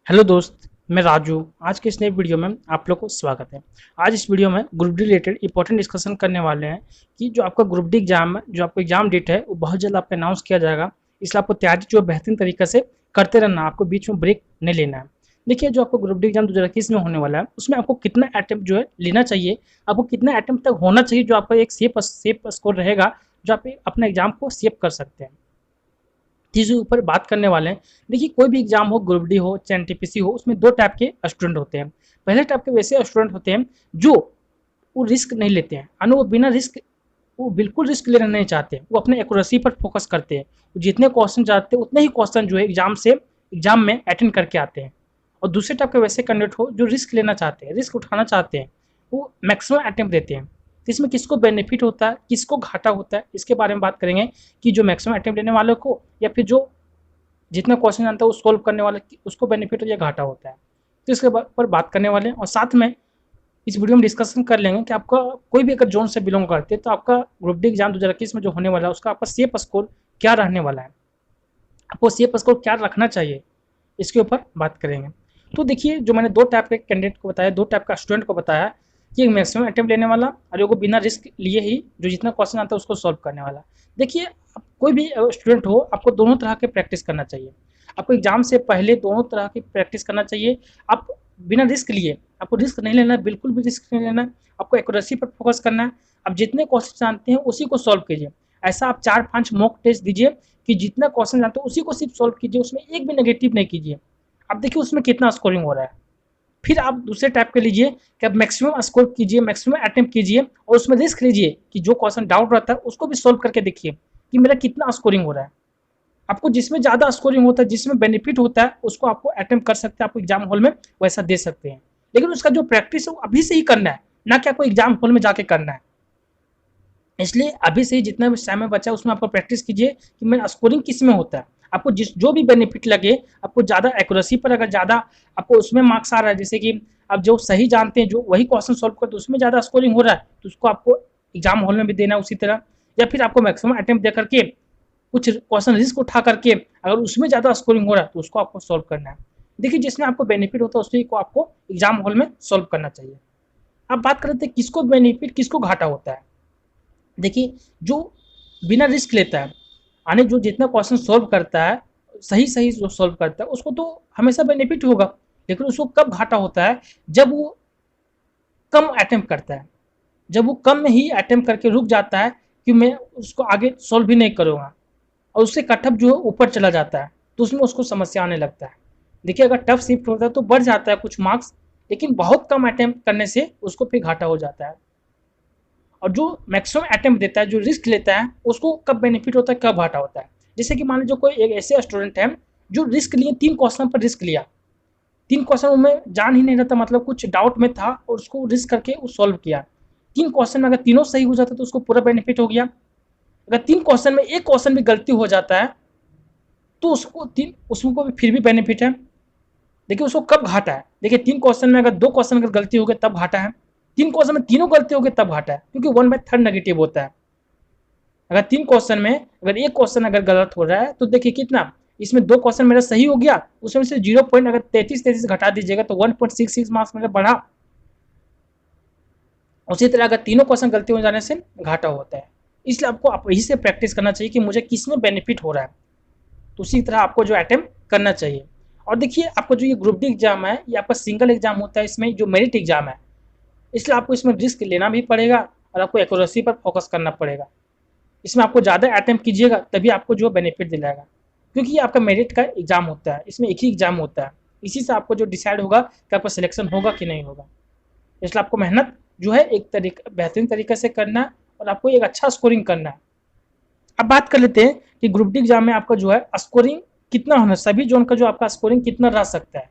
Hello दोस्त, मैं राजू। आज के इस नए वीडियो में आप लोग को स्वागत है। आज इस वीडियो में group D related important discussion करने वाले हैं कि जो आपका ग्रुप डी एग्जाम है, जो आपका एग्जाम डेट है, वो बहुत जल्द आपका अनाउंस किया जाएगा। इसलिए आपको तैयारी जो है बेहतरीन तरीके से करते रहना, आपको बीच में ब्रेक नहीं लेना है। देखिए, जो आपको ग्रुप डी एग्जाम 2021 में होने वाला है, उसमें आपको कितना अटेम्प्ट जो है लेना चाहिए, आपको कितना अटेम्प्ट तक होना चाहिए, जो आपका एक सेफ स्कोर रहेगा, जो आप अपने एग्जाम को सेव कर सकते हैं। चीज़ों के ऊपर बात करने वाले हैं। देखिए, कोई भी एग्जाम हो, ग्रुप डी हो चाहे एनटीपीसी हो, उसमें दो टाइप के स्टूडेंट होते हैं। पहले टाइप के वैसे स्टूडेंट होते हैं जो वो रिस्क नहीं लेते हैं, यानी वो बिना रिस्क, वो बिल्कुल रिस्क लेना नहीं चाहते, वो अपने एक्यूरेसी पर फोकस करते हैं। वो जितने क्वेश्चन चाहते हैं उतने ही क्वेश्चन जो है एग्जाम में अटेंड करके आते हैं। और दूसरे टाइप के वैसे कैंडिडेट हो जो रिस्क लेना चाहते हैं, रिस्क उठाना चाहते हैं, वो मैक्सिमम अटेम्प्ट देते हैं। तो इसमें किसको बेनिफिट होता है, किसको घाटा होता है, इसके बारे में बात करेंगे कि जो मैक्सिमम अटेम्प्ट लेने वालों को, या फिर जो जितना क्वेश्चन जानता है वो सोल्व करने वाला, उसको बेनिफिट या घाटा होता है। तो इसके ऊपर बात करने वाले हैं, और साथ में इस वीडियो में डिस्कशन कर लेंगे कि आपका कोई भी अगर जोन से बिलोंग करते हैं तो आपका ग्रुप डी एग्जाम 2021 में जो होने वाला है उसका आपका सेफ स्कोर क्या रहने वाला है, आपको सेफ स्कोर क्या रखना चाहिए, इसके ऊपर बात करेंगे। तो देखिए, जो मैंने दो टाइप के कैंडिडेट को बताया, दो टाइप का स्टूडेंट को बताया कि एक मैक्सिमम अटेम्प्ट लेने वाला और एगो बिना रिस्क लिए ही जो जितना क्वेश्चन आता है उसको सॉल्व करने वाला। देखिए, कोई भी स्टूडेंट हो, आपको दोनों तरह के प्रैक्टिस करना चाहिए। आपको एग्जाम से पहले दोनों तरह की प्रैक्टिस करना चाहिए। आप बिना रिस्क लिए, आपको रिस्क नहीं लेना है, बिल्कुल भी रिस्क नहीं लेना है। आपको एक्यूरेसी पर फोकस करना है। आप जितने क्वेश्चन जानते हैं उसी को सॉल्व कीजिए। ऐसा आप 4-5 मॉक टेस्ट दीजिए कि जितना क्वेश्चन जानते हो उसी को सिर्फ सॉल्व कीजिए, उसमें एक भी नेगेटिव नहीं कीजिए। अब देखिए उसमें कितना स्कोरिंग हो रहा है। फिर आप दूसरे टाइप के लीजिए कि आप मैक्सिमम स्कोर कीजिए, मैक्सिमम अटेम्प्ट कीजिए, और उसमें रिस्क लीजिए कि जो क्वेश्चन डाउट रहता है उसको भी सॉल्व करके देखिए कि मेरा कितना स्कोरिंग हो रहा है। आपको जिसमें ज़्यादा स्कोरिंग होता है, जिसमें बेनिफिट होता है, उसको आपको अटेम्प्ट कर सकते हैं, आपको एग्जाम हॉल में वैसा दे सकते हैं। लेकिन उसका जो प्रैक्टिस है वो अभी से ही करना है, ना कि आपको एग्जाम हॉल में जाके करना है। इसलिए अभी से ही जितना भी समय बचा है उसमें आपको प्रैक्टिस कीजिए कि मेरा स्कोरिंग किस में होता है। आपको जिस जो भी बेनिफिट लगे, आपको ज़्यादा एक्यूरेसी पर अगर ज़्यादा आपको उसमें मार्क्स आ रहा है, जैसे कि आप जो सही जानते हैं, जो वही क्वेश्चन सॉल्व करते हैं उसमें ज़्यादा स्कोरिंग हो रहा है, तो उसको आपको एग्जाम हॉल में भी देना है उसी तरह। या फिर आपको मैक्सिमम अटेम्प्ट दे करके कुछ क्वेश्चन रिस्क उठा करके अगर उसमें ज़्यादा स्कोरिंग हो रहा है तो उसको आपको सॉल्व करना है। देखिए, जिसमें आपको बेनिफिट होता है उसी को आपको एग्जाम हॉल में सॉल्व करना चाहिए। अब बात करते हैं किसको बेनिफिट किसको घाटा होता है। देखिए, जो बिना रिस्क लेता है, यानी जो जितना क्वेश्चन सॉल्व करता है, सही सही जो सॉल्व करता है, उसको तो हमेशा बेनिफिट होगा। लेकिन उसको कब घाटा होता है, जब वो कम अटेम्प्ट करता है, जब वो कम में ही अटेम्प्ट करके रुक जाता है कि मैं उसको आगे सॉल्व भी नहीं करूँगा, और उससे कटअप जो है ऊपर चला जाता है, तो उसमें उसको समस्या आने लगता है। देखिए, अगर टफ शिफ्ट होता है तो बढ़ जाता है कुछ मार्क्स, लेकिन बहुत कम अटेम्प्ट करने से उसको फिर घाटा हो जाता है। और जो मैक्सिमम अटेम्प्ट देता है, जो रिस्क लेता है, उसको कब बेनिफिट होता है, कब घाटा होता है। जैसे कि मान लीजिए कोई एक ऐसे स्टूडेंट है जो रिस्क लिए, 3 क्वेश्चन पर रिस्क लिया, 3 क्वेश्चन में जान ही नहीं रहता, मतलब कुछ डाउट में था और उसको रिस्क करके वो सॉल्व किया। 3 क्वेश्चन में अगर तीनों सही हो जाता तो उसको पूरा बेनिफिट हो गया। अगर 3 क्वेश्चन में एक क्वेश्चन भी गलती हो जाता है तो उसको भी फिर भी बेनिफिट है। देखिए, उसको कब घाटा है, देखिए 3 क्वेश्चन में अगर 2 क्वेश्चन अगर गलती हो गई तब घाटा है, 3 क्वेश्चन में तीनों गलती हो गई तब घाटा है, क्योंकि 1/3 नेगेटिव होता है। अगर 3 क्वेश्चन में अगर एक क्वेश्चन अगर गलत हो रहा है तो देखिए कितना, इसमें 2 क्वेश्चन मेरा सही हो गया, उसमें से 0 पॉइंट अगर 33 घटा दीजिएगा तो 1.66 मार्क्स मेरा बढ़ा। उसी तरह अगर तीनों क्वेश्चन गलती हो जाने से घाटा होता है। इसलिए आपको आप यही से प्रैक्टिस करना चाहिए कि मुझे किस में बेनिफिट हो रहा है, तो उसी तरह आपको जो अटेम्प्ट करना चाहिए। और देखिए, आपको जो ये ग्रुप डी एग्जाम है, ये आपका सिंगल एग्जाम होता है, इसमें जो मेरिट एग्जाम है, इसलिए आपको इसमें रिस्क लेना भी पड़ेगा और आपको एक्यूरेसी पर फोकस करना पड़ेगा। इसमें आपको ज़्यादा अटेम्प्ट कीजिएगा तभी आपको जो बेनिफिट दिलाएगा, क्योंकि ये आपका मेरिट का एग्जाम होता है, इसमें एक ही एग्जाम होता है। इसी से आपको जो डिसाइड होगा कि आपका सिलेक्शन होगा कि नहीं होगा। इसलिए आपको मेहनत जो है एक बेहतरीन तरीके से करना है और आपको एक अच्छा स्कोरिंग करना है। अब बात कर लेते हैं कि ग्रुप डी एग्जाम में आपका जो है स्कोरिंग कितना होना, सभी जोन का जो आपका स्कोरिंग कितना रह सकता है।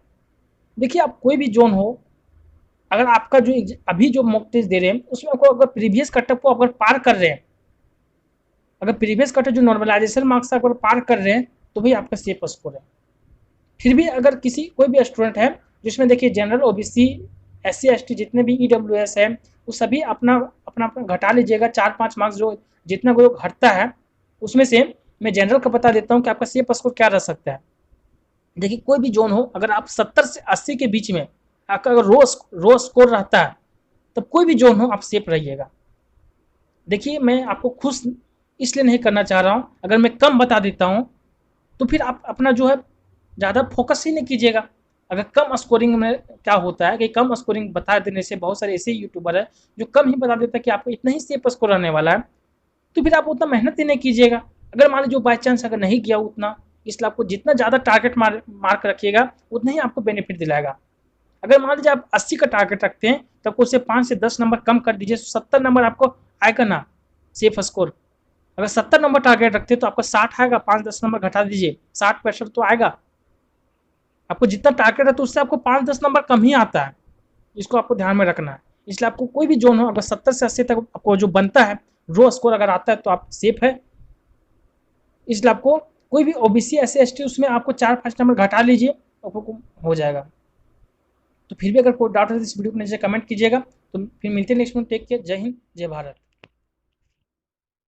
देखिए, आप कोई भी जोन हो, अगर आपका जो अभी जो मॉक टेस्ट दे रहे हैं उसमें आपको अगर प्रीवियस कटअप को अगर पार कर रहे हैं, अगर प्रीवियस कटअप जो नॉर्मलाइजेशन मार्क्स अगर पार कर रहे हैं तो भी आपका सेफ स्कोर है। फिर भी अगर किसी कोई भी स्टूडेंट है जिसमें देखिए जनरल, ओबीसी, SC ST जितने भी EWS है, वो सभी अपना अपना अपना घटा लीजिएगा 4-5 मार्क्स, जो जितना जो घटता है उसमें से मैं जनरल का बता देता हूँ कि आपका सेफ स्कोर क्या रह सकता है। देखिए कोई भी जोन हो, अगर आप 70 से 80 के बीच में आपका अगर रो स्कोर रहता है, तब कोई भी जोन हो आप सेफ रहिएगा। देखिए मैं आपको खुश इसलिए नहीं करना चाह रहा हूँ, अगर मैं कम बता देता हूँ तो फिर आप अपना जो है ज़्यादा फोकस ही नहीं कीजिएगा। अगर कम स्कोरिंग में क्या होता है कि कम स्कोरिंग बता देने से बहुत सारे ऐसे यूट्यूबर है जो कम ही बता देता है कि आपको इतना ही सेफ स्कोर आने वाला है, तो फिर आप उतना मेहनत ही नहीं कीजिएगा। अगर मान लीजिए बाई चांस अगर नहीं किया उतना, इसलिए आपको जितना ज़्यादा टारगेट मार्क रखिएगा उतना ही आपको बेनिफिट दिलाएगा। अगर मान लीजिए आप 80 का टारगेट रखते हैं तो आपको उससे 5 से 10 नंबर कम कर दीजिए, 70 नंबर आपको आएगा ना सेफ स्कोर। अगर 70 नंबर टारगेट रखते हैं तो आपका 60 आएगा, 5-10 नंबर घटा दीजिए, 60% तो आएगा। आपको जितना टारगेट है तो उससे आपको 5-10 नंबर कम ही आता है, इसको आपको ध्यान में रखना है। इसलिए आपको कोई भी जोन हो, अगर 70 से 80 तक आपको जो बनता है रो स्कोर अगर आता है तो आप सेफ है। इसलिए आपको कोई भी ओबीसी SC ST उसमें आपको 4-5 नंबर घटा लीजिए, आपको हो जाएगा। तो फिर भी अगर कोई डाउट है तो इस वीडियो को नीचे कमेंट कीजिएगा। तो फिर मिलते हैं नेक्स्ट में, टेक केयर, जय हिंद, जय भारत।